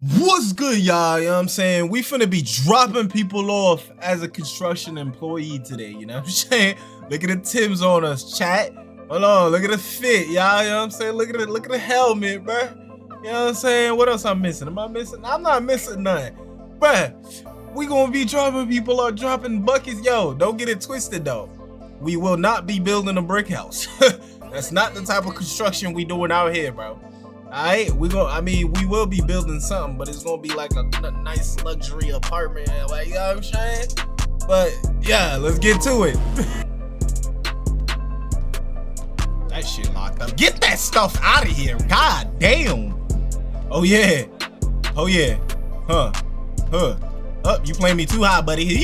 What's good, y'all? You know what I'm saying? We finna be dropping people off as a construction employee today, you know what I'm saying? Look at the Timbs on us, chat. Hold on, look at the fit, y'all. You know what I'm saying? Look at the helmet, bruh. You know what I'm saying? What else I'm missing? Am I missing? I'm not missing nothing. Bruh, we gonna be dropping people off, dropping buckets. Yo, don't get it twisted though. We will not be building a brick house. That's not the type of construction we doing out here, bro. Alright, we will be building something, but it's gonna be like a nice luxury apartment, like, you know what I'm saying? But yeah, let's get to it. That shit locked up. Get that stuff out of here. God damn. Oh yeah. Oh yeah. Huh. Up, you playing me too high, buddy.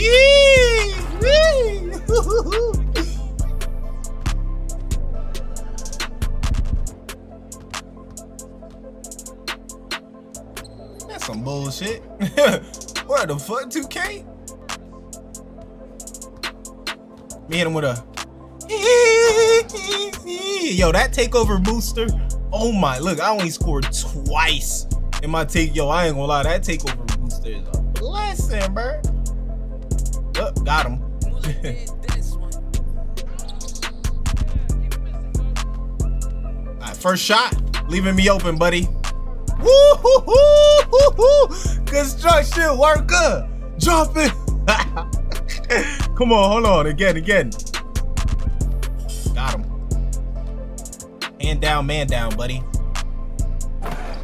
That's some bullshit. What the fuck, 2K? Me hit him with a yo, that takeover booster. Oh my, look, I only scored twice in my take. Yo, I ain't gonna lie, that takeover booster is a blessing, bro. Oh, got him. Alright, first shot, leaving me open, buddy. Woo-hoo-hoo-hoo-hoo. Construction worker, drop it. Come on, hold on, again. Got him. Hand down, man down, buddy.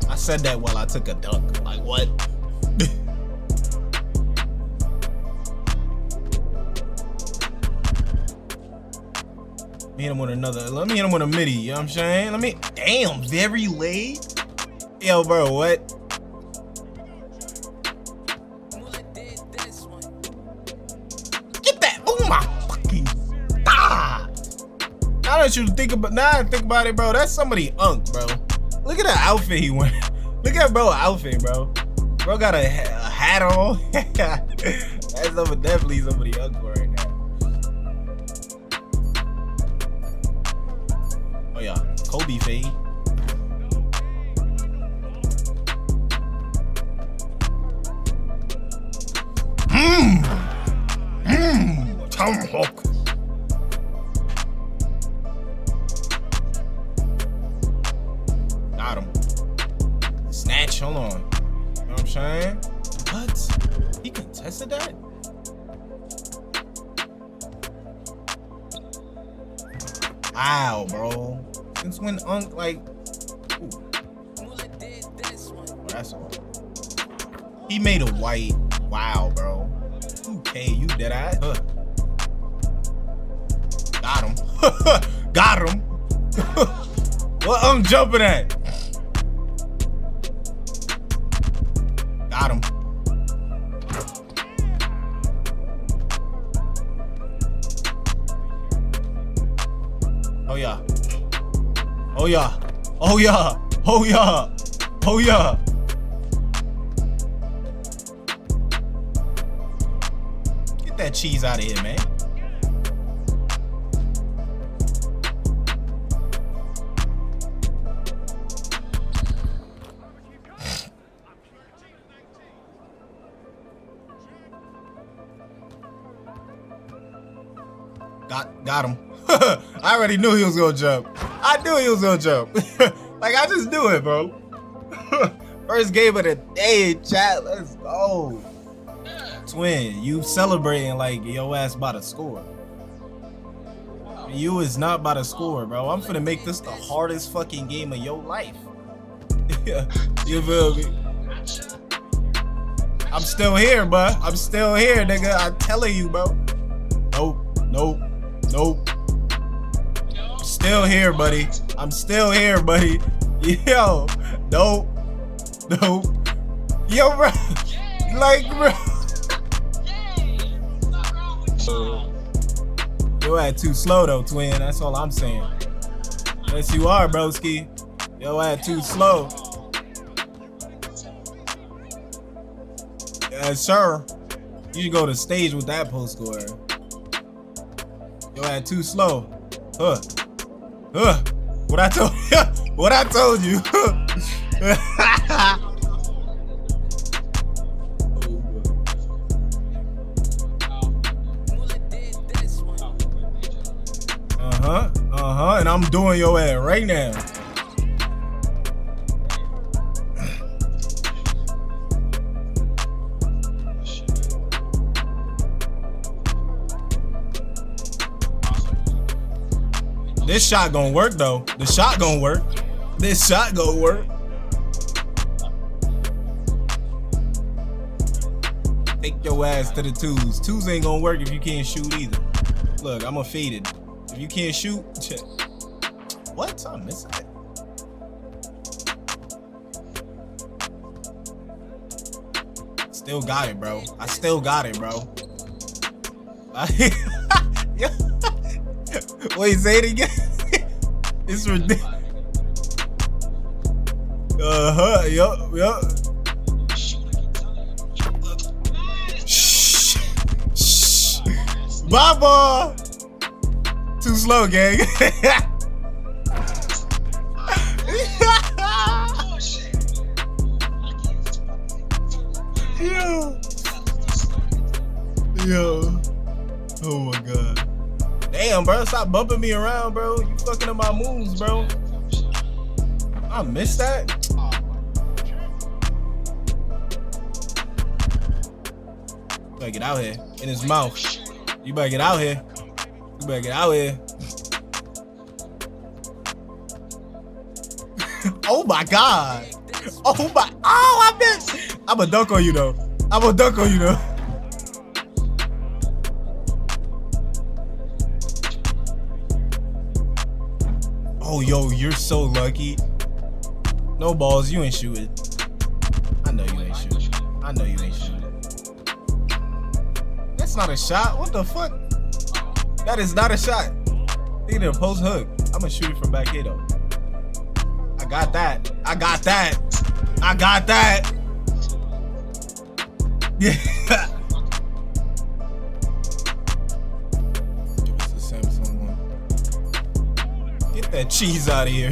I said that while I took a dunk. Like, what? Let me hit him with another. Let me hit him with a midi. You know what I'm saying? Damn, very late. Yo, bro, what? Get that! Oh my fucking god! Now that you think about, it, bro. That's somebody unk, bro. Look at the outfit he wearing. Look at bro outfit, bro. Bro got a hat on. That's definitely somebody unk right now. Oh yeah, Kobe fade. Tomahawk. Got him. Snatch, hold on. You know what I'm saying? What? He contested that? Wow, bro. Since when like ooh. Oh, that's all. He made a white. Wow, bro. Okay, you dead eye. Got him. Got him. What I'm jumping at? Got him. Oh yeah. Oh yeah. Oh yeah. Oh yeah. Oh yeah. Get that cheese out of here, man. Got him. I already knew he was gonna jump. I knew he was gonna jump. Like, I just knew it, bro. First game of the day, chat. Let's go. Twin, you celebrating like your ass about to score. You is not about to score, bro. I'm finna make this the hardest fucking game of your life. You feel me? I'm still here, bro. I'm still here, nigga. I'm telling you, bro. Nope. Still here, buddy. I'm still here, buddy. Yo, nope. Yo, bro. Like, bro. Yo, at too slow though, twin. That's all I'm saying. Yes, you are, broski. Yo, at too slow. Yes, sir. You should go to stage with that post score. Yo, at too slow. What I told you. What I told you. I'm doing your ass right now. This shot gonna work though. The shot gonna work. This shot gonna work. Take your ass to the twos. Twos ain't gonna work if you can't shoot either. Look, I'm a faded. If you can't shoot, check. What? I missed that. Still got it, bro. I still got it, bro. Wait, say it again. It's ridiculous. Yup. Shh. Baba. Too slow, gang. Yo. Oh my god. Damn, bro, stop bumping me around, bro. You fucking up my moves, bro. I missed that. You better get out here. In his mouth. You better get out here. You better get out here. Oh my god. Oh my. Oh, I missed. I'm a dunk on you though. I'm a dunk on you though. Oh, yo, you're so lucky. No balls, you ain't shooting. I know you ain't shooting. I know you ain't shooting. That's not a shot. What the fuck? That is not a shot. He did a post hook. I'm gonna shoot it from back here though. I got that. I got that. I got that. Yeah. Get that cheese out of here.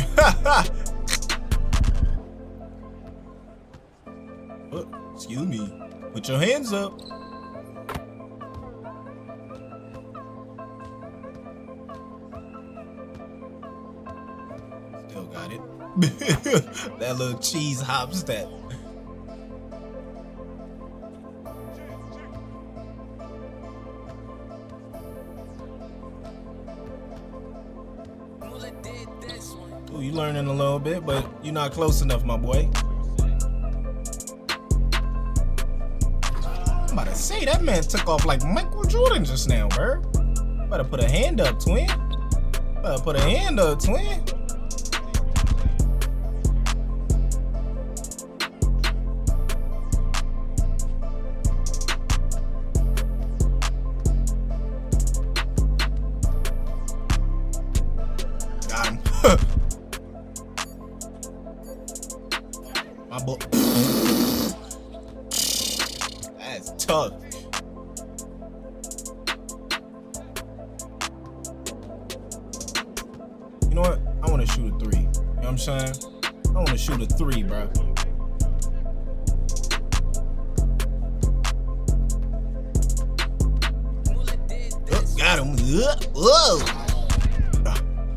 Oh, excuse me. Put your hands up. Still got it. That little cheese hop step. Ooh, you learning a little bit, but you're not close enough, my boy. I'm about to say, that man took off like Michael Jordan just now, bro. Better put a hand up, twin. Better put a hand up, twin. Got him. My boy. That's tough. You know what? I want to shoot a three. You know what I'm saying? I want to shoot a three, bro. Oh, got him. Whoa.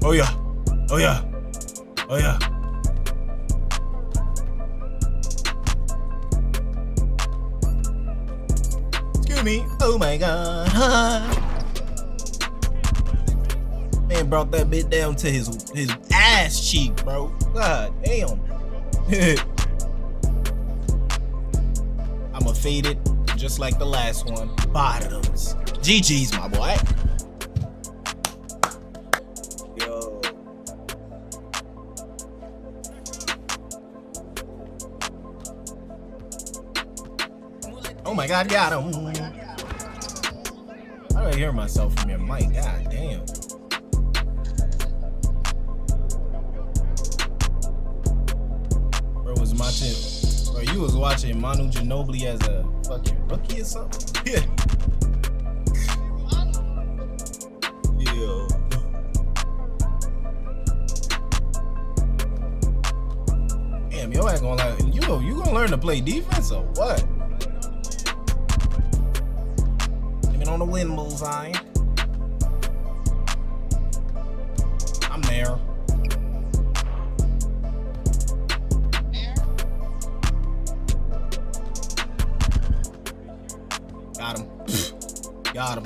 Oh yeah. Oh yeah. Oh yeah. Excuse me. Oh my god. Man brought that bit down to his ass cheek, bro. God damn. I'ma fade it just like the last one. Bottoms. GG's, my boy. Yo. Oh my god, got him. How do I hear myself from your mic? God damn. Bro was watching. Bro, you was watching Manu Ginobili as a fucking rookie or something? Yeah. Yo. Damn, yo ain't gonna lie. You gonna learn to play defense or what? On the win bullseye. I'm Air. Got him. Got him.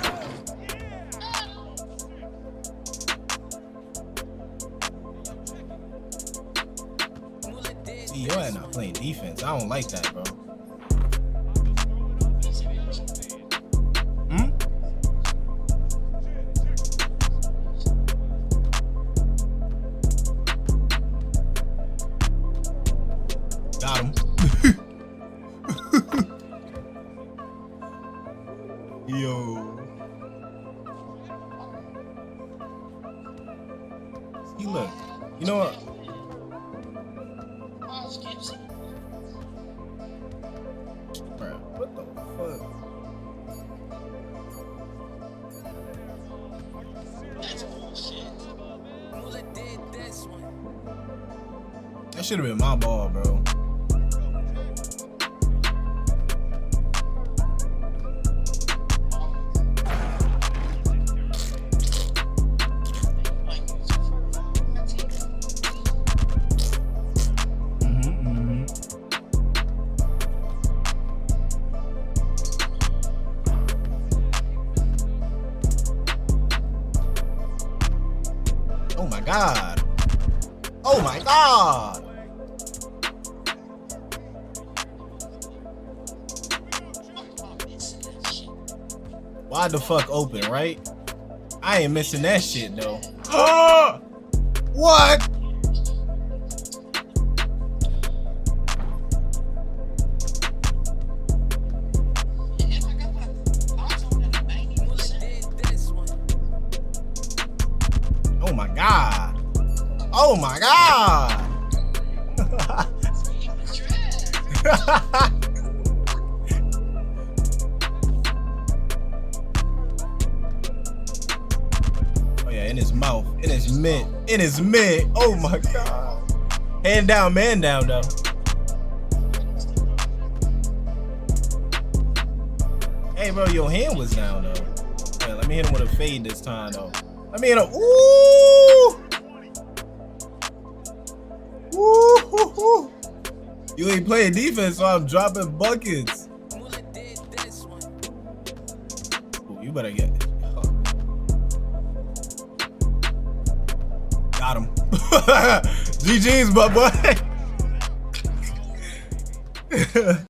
See, your ass not playing defense. I don't like that, bro. Got him. Yo. See, look. You know what? Bro, what the fuck? That's bullshit. Mula did this one. That should have been my ball, bro. Oh my god. Oh my god. Wide the fuck open, right? I ain't missing that shit though. What? Oh my god. Oh my god. Oh yeah, in his mouth, in his mid, in his mid. Oh my god. Hand down, man down though. Hey bro, your hand was down though. Yeah, let me hit him with a fade this time though. Let me hit him. Ooh! Ooh! You ain't playing defense, so I'm dropping buckets. Ooh, you better get it. Got him. GG's, my boy.